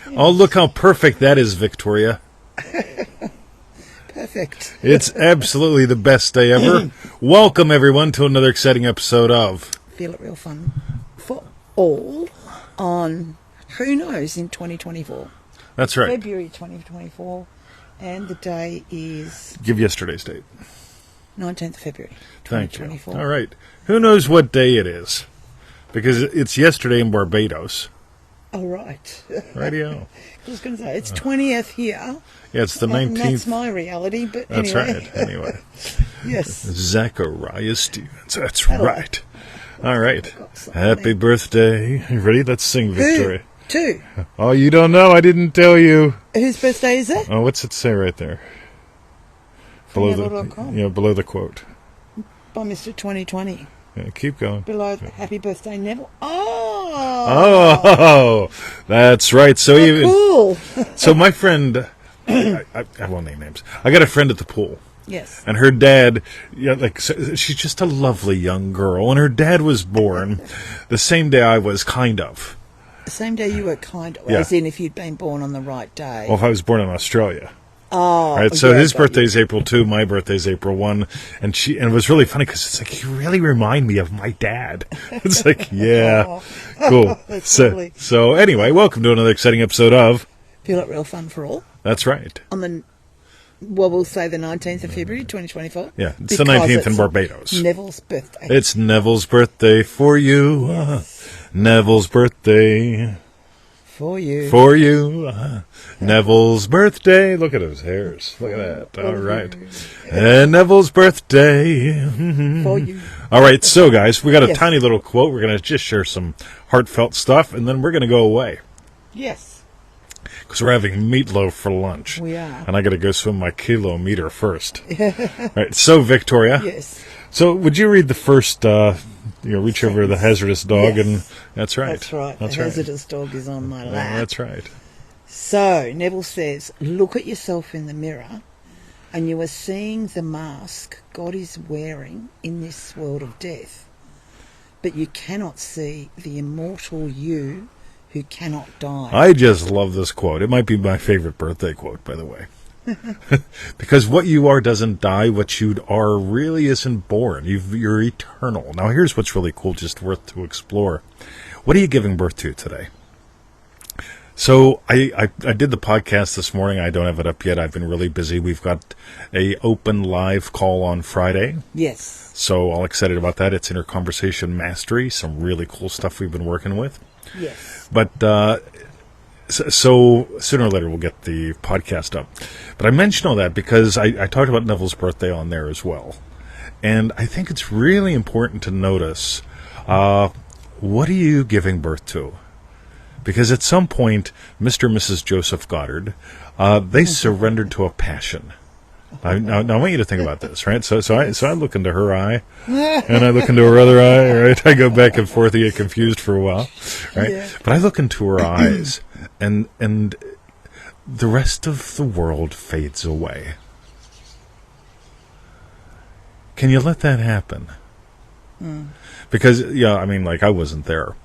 Oh, look how perfect that is, Victoria. Perfect. It's absolutely the best day ever. Welcome, everyone, to another exciting episode of Feel It Real Fun for all on, who knows, in 2024. That's right. February 2024. And the day is... Give yesterday's date. 19th of February Thank 2024. you. All right. Who knows what day it is? Because it's yesterday in Barbados. Oh, right. Radio. I was going to say, it's 20th here. Yeah, it's the 19th. And that's my reality, but That's anyway. right. Anyway. Yes. Zachariah Stevens. That's Hello. right. All right. Happy birthday. You ready? Let's sing, Victoria. Two. Oh, you don't know? I didn't tell you. Whose birthday is it? Oh, what's it say right there? Below the quote. By Mr. 2020. Yeah, keep going. Below happy birthday, Neville. Oh, that's right. So cool. So my friend, I won't name names. I got a friend at the pool. Yes. And her dad, she's just a lovely young girl. And her dad was born the same day I was, kind of. The same day you were kind of, Yeah. as in if you'd been born on the right day. Well, if I was born in Australia. Oh, right. So yeah, his got birthday's April 2, my birthday's April 1, and it was really funny because it's like, you really remind me of my dad. It's like, yeah, cool. That's lovely. So anyway, welcome to another exciting episode of Feel It Real Fun for all. That's right. On the, well, we'll say the 19th of February, 2024. Yeah, it's the 19th in Barbados. Neville's birthday. It's Neville's birthday for you. Yes. Neville's birthday. For you. For you. Neville's birthday. Look at his hairs. Look at that. All right. And Neville's birthday. For you. All right. So, guys, we got a Yes. tiny little quote. We're going to just share some heartfelt stuff, and then we're going to go away. Yes. Because we're having meatloaf for lunch. We are. And I got to go swim my kilometer first. All right. So, Victoria. Yes. So, would you read the first, reach over the hazardous dog? Yes. And that's right. That's right. That's the right. hazardous dog is on my lap. That's right. So, Neville says, look at yourself in the mirror and you are seeing the mask God is wearing in this world of death. But you cannot see the immortal you who cannot die. I just love this quote. It might be my favorite birthday quote, by the way. Because what you are doesn't die. What you are really isn't born. You're eternal. Now, here's what's really cool, just worth to explore. What are you giving birth to today? So I did the podcast this morning. I don't have it up yet. I've been really busy. We've got a open live call on Friday. Yes. So all excited about that. It's Inner Conversation Mastery. Some really cool stuff we've been working with. Yes. But so sooner or later we'll get the podcast up. But I mention all that because I talked about Neville's birthday on there as well. And I think it's really important to notice, what are you giving birth to? Because at some point, Mr. and Mrs. Joseph Goddard, they surrendered to a passion. Now I want you to think about this, right? So I look into her eye, and I look into her other eye, right? I go back and forth, I get confused for a while, right? Yeah. But I look into her eyes, and the rest of the world fades away. Can you let that happen? Because, I wasn't there,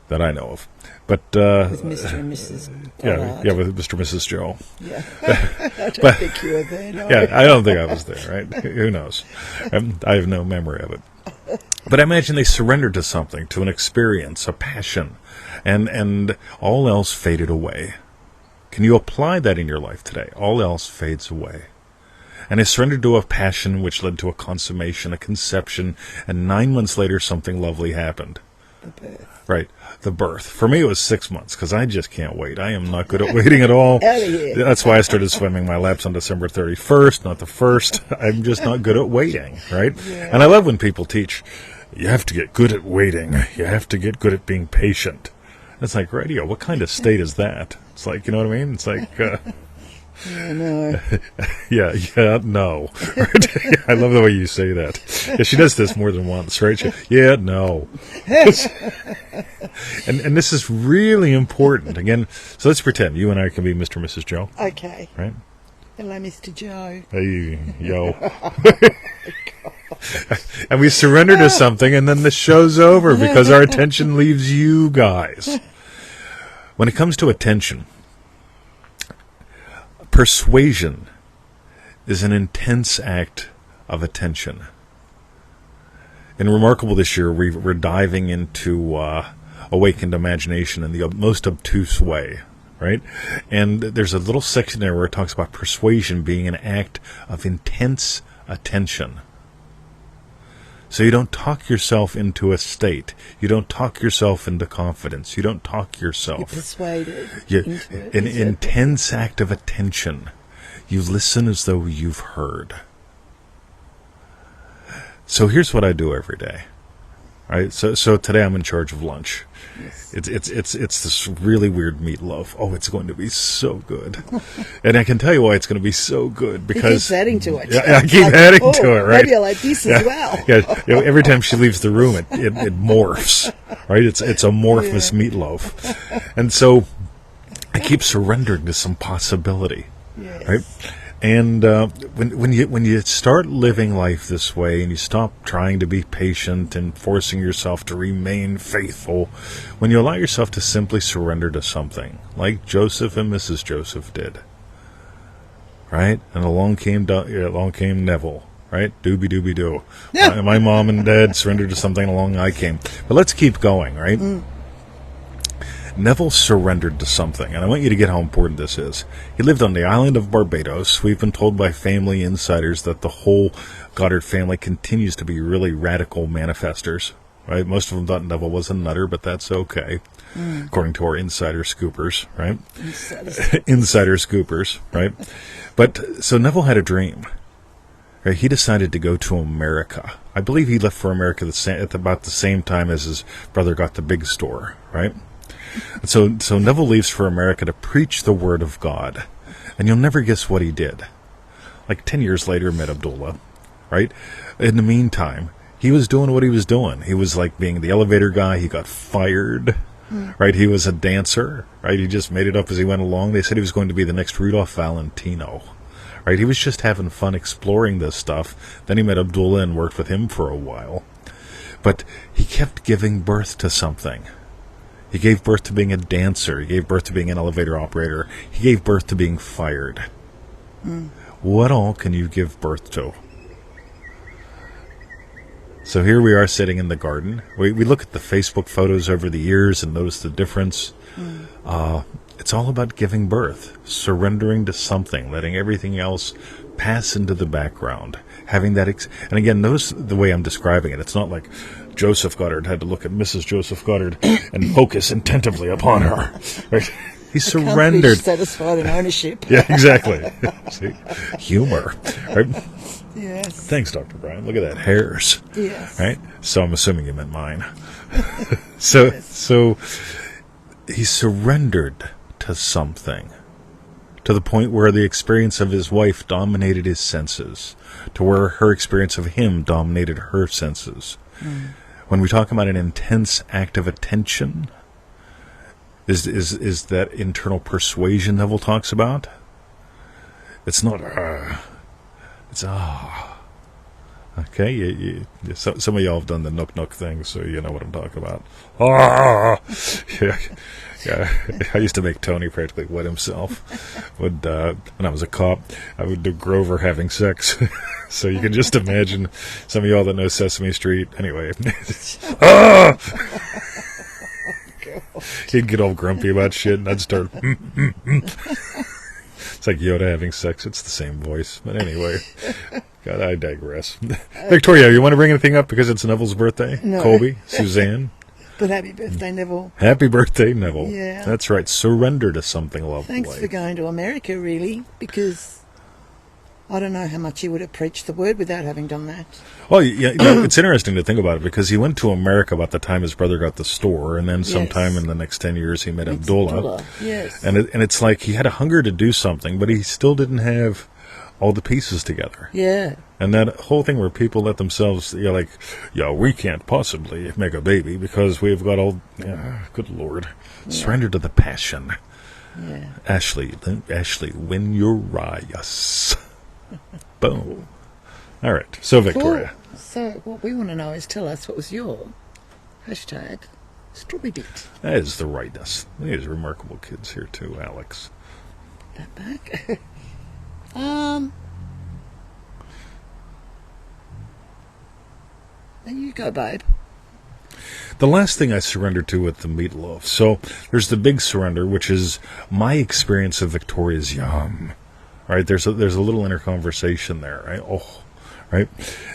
that I know of. But With Mr. and Mrs. Goddard. yeah, with Mr. and Mrs. Joe. Yeah. I don't think you were there, no. Yeah, I don't think I was there, right? Who knows? I have no memory of it. But I imagine they surrendered to something, to an experience, a passion, and all else faded away. Can you apply that in your life today? All else fades away. And I surrendered to a passion which led to a consummation, a conception, and 9 months later something lovely happened. The birth. Right, the birth. For me, it was 6 months, because I just can't wait. I am not good at waiting at all. Out of here. That's why I started swimming my laps on December 31st, not the 1st. I'm just not good at waiting, right? Yeah. And I love when people teach, you have to get good at waiting. You have to get good at being patient. It's like, radio, what kind of state is that? It's like, you know what I mean? It's like... Yeah, no. no. I love the way you say that. Yeah, she does this more than once, right? No. and this is really important. Again, so let's pretend you and I can be Mr. and Mrs. Joe. Okay. Right? Hello, Mr. Joe. Hey, yo. And we surrender to something, and then the show's over because our attention leaves you guys. When it comes to attention, Persuasion is an intense act of attention. In Remarkable this year, we're diving into awakened imagination in the most obtuse way, right? And there's a little section there where it talks about persuasion being an act of intense attention. So you don't talk yourself into a state. You don't talk yourself into confidence. You don't talk yourself. You're persuaded into it. An intense act of attention. You listen as though you've heard. So here's what I do every day. Right? So today I'm in charge of lunch. Yes. It's this really weird meatloaf. Oh, it's going to be so good. And I can tell you why it's going to be so good, because he keeps adding to it. Yeah, I keep adding to it, right? Maybe I like this as well. Yeah, every time she leaves the room, it morphs, right? It's a amorphous meatloaf. And so I keep surrendering to some possibility, Yes. right? And when you start living life this way, and you stop trying to be patient and forcing yourself to remain faithful, when you allow yourself to simply surrender to something, like Joseph and Mrs. Joseph did, right? And along came Neville, right? Doobie doobie doo. Yeah. My mom and dad surrendered to something, along I came. But let's keep going, right? Mm. Neville surrendered to something, and I want you to get how important this is. He lived on the island of Barbados. We've been told by family insiders that the whole Goddard family continues to be really radical manifestors, right? Most of them thought Neville was a nutter, but that's okay, according to our insider scoopers, right? Insider scoopers, right? But, so Neville had a dream. Right? He decided to go to America. I believe he left for America at about the same time as his brother got the big store, right? So Neville leaves for America to preach the word of God. And you'll never guess what he did. Like 10 years later, met Abdullah, right? In the meantime, he was doing what he was doing. He was like being the elevator guy. He got fired, right? He was a dancer, right? He just made it up as he went along. They said he was going to be the next Rudolph Valentino, right? He was just having fun exploring this stuff. Then he met Abdullah and worked with him for a while. But he kept giving birth to something. He gave birth to being a dancer. He gave birth to being an elevator operator. He gave birth to being fired. What all can you give birth to? So here we are sitting in the garden. We look at the Facebook photos over the years and notice the difference. It's all about giving birth, surrendering to something, letting everything else pass into the background. Having that, and again, notice the way I'm describing it. It's not like Joseph Goddard had to look at Mrs. Joseph Goddard and focus attentively upon her. Right? He surrendered. Satisfied in ownership. Yeah, exactly. See? Humor. Right? Yes. Thanks, Dr. Brian. Look at that. Hairs. Yes. Right? So I'm assuming you meant mine. So he surrendered to something, to the point where the experience of his wife dominated his senses, to where her experience of him dominated her senses. When we talk about an intense act of attention, is that internal persuasion Neville talks about? It's not it's okay. Some of y'all have done the nook thing, so you know what I'm talking about. Yeah. I used to make Tony practically wet himself. When I was a cop, I would do Grover having sex. So you can just imagine some of y'all that know Sesame Street. Anyway. He'd get all grumpy about shit, and I'd start... It's like Yoda having sex. It's the same voice. But anyway, God, I digress. Victoria, you want to bring anything up because it's Neville's birthday? No. Colby, Suzanne? But happy birthday, Neville. Happy birthday, Neville. Yeah. That's right. Surrender to something lovely. Thanks for going to America, really, because I don't know how much he would have preached the word without having done that. Well, yeah, it's interesting to think about it, because he went to America about the time his brother got the store, and then sometime in the next 10 years he met Abdullah. Yes. And it's like he had a hunger to do something, but he still didn't have all the pieces together. Yeah. And that whole thing where people let themselves, we can't possibly make a baby because we've got all, good Lord, surrender to the passion. Yeah. Ashley, win your Urias. Boom. All right. So, Victoria. Cool. So, what we want to know is tell us what was your hashtag strawberry bit. That is the rightness. These remarkable kids here, too, Alex. that back. There you go, babe. The last thing I surrendered to with the meatloaf. So there's the big surrender, which is my experience of Victoria's yum. Right? There's a little inner conversation there. Right? Oh, right.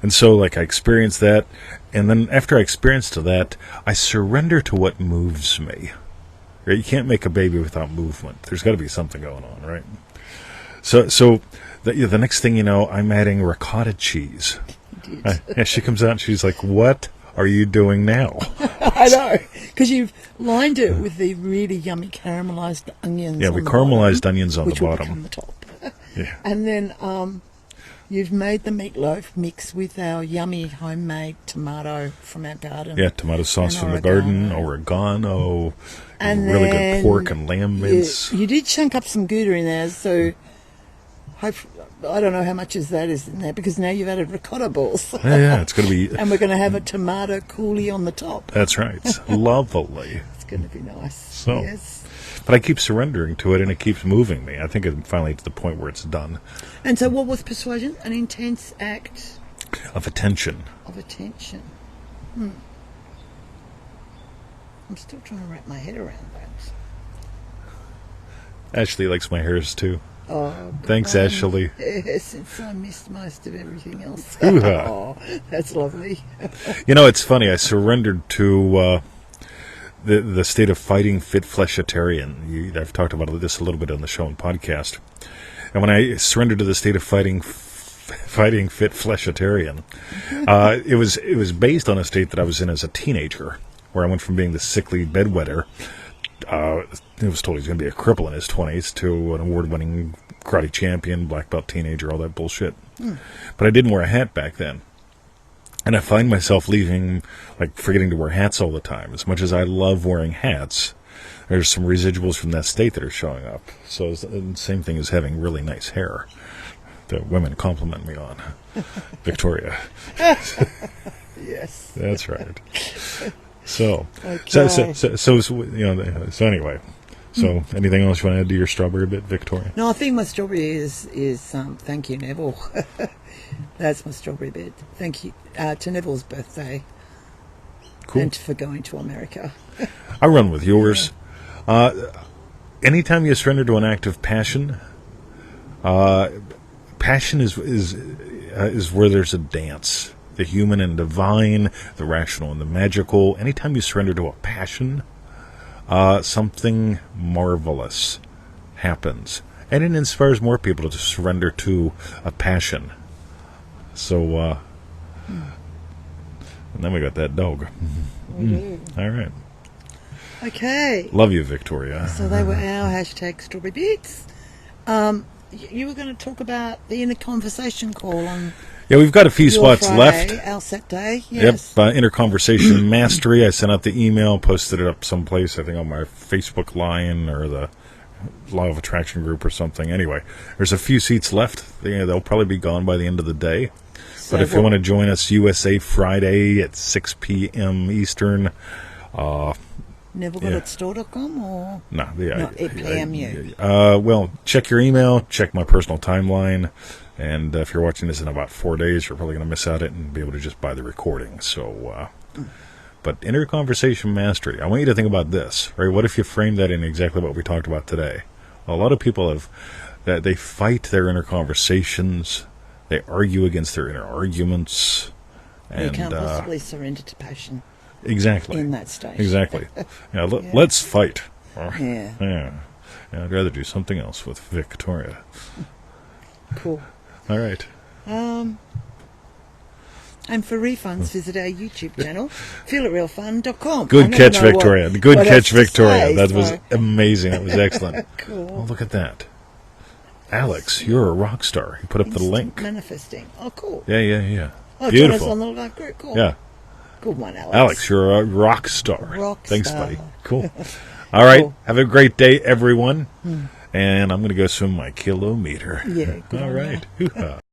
And so like I experienced that, and then after I experienced that, I surrender to what moves me. Right? You can't make a baby without movement. There's got to be something going on, right? So the next thing you know, I'm adding ricotta cheese. Yeah, she comes out and she's like, "What are you doing now?" I know, because you've lined it with the really yummy caramelized onions. Yeah, we caramelized onions on the which will bottom. become the top. Yeah. And then you've made the meatloaf mix with our yummy homemade tomato from our garden. Yeah, tomato sauce and from the garden, oregano, and really then good pork and lamb mince. You did chunk up some Gouda in there, so I don't know how much is in there, because now you've added ricotta balls. Yeah, it's going to be... And we're going to have a tomato coulis on the top. That's right. It's lovely. It's going to be nice. So, yes. But I keep surrendering to it, and it keeps moving me. I think I'm finally to the point where it's done. And so what was persuasion? An intense act... Of attention. Of attention. I'm still trying to wrap my head around that. Ashley likes my hairs, too. Oh, thanks, Ashley. Since I missed most of everything else. Ooh-ha. Oh, that's lovely. You know, it's funny. I surrendered to the state of fighting fit fleshitarian. I've talked about this a little bit on the show and podcast. And when I surrendered to the state of fighting fit fleshitarian, it was based on a state that I was in as a teenager, where I went from being the sickly bedwetter. He was told he's going to be a cripple in his 20s to an award-winning karate champion, black belt teenager, all that bullshit. But I didn't wear a hat back then. And I find myself forgetting to wear hats all the time. As much as I love wearing hats, there's some residuals from that state that are showing up. So it's the same thing as having really nice hair that women compliment me on. Victoria. Yes. That's right. So, okay. so anyway, so anything else you want to add to your strawberry bit, Victoria? No, I think my strawberry is thank you, Neville. That's my strawberry bit. Thank you to Neville's birthday. Cool. And for going to America. I run with yours. Anytime you surrender to an act of passion, passion is where there's a dance. The human and divine, the rational and the magical. Anytime you surrender to a passion, something marvelous happens. And it inspires more people to surrender to a passion. So, and then we got that dog. All right. Okay. Love you, Victoria. So they were our hashtag strawberry bits. You were going to talk about the inner conversation call on... Yeah, we've got a few spots Friday, left. Our Saturday, yes. Yep, Inner Conversation Mastery. I sent out the email, posted it up someplace, I think on my Facebook line or the Law of Attraction group or something. Anyway, there's a few seats left. They'll probably be gone by the end of the day. So but if you want to join us, USA Friday at 6 p.m. Eastern. NevilleGoddardStore.com or? No, not at PMU. Well, check your email, check my personal timeline. And if you're watching this in about 4 days, you're probably going to miss out it and be able to just buy the recording. So, but Inner Conversation Mastery. I want you to think about this, right? What if you frame that in exactly what we talked about today? A lot of people they fight their inner conversations. They argue against their inner arguments. And, you can't possibly surrender to passion. Exactly. In that state. Exactly. Yeah, let's fight. Yeah. Yeah. I'd rather do something else with Victoria. Cool. All right. And for refunds, visit our YouTube channel, feelitrealfun.com. Good catch, Victoria. Good catch, Victoria. That was so. Amazing. That was excellent. Cool. Oh, look at that. Alex, you're a rock star. You put up the link. Manifesting. Oh, cool. Yeah. Oh, beautiful. join us on the live group. Cool. Yeah. Good one, Alex. Alex, you're a rock star. Thanks, star. buddy. Cool. All right. Cool. Have a great day, everyone. And I'm going to go swim my kilometer. Yeah. Good All right.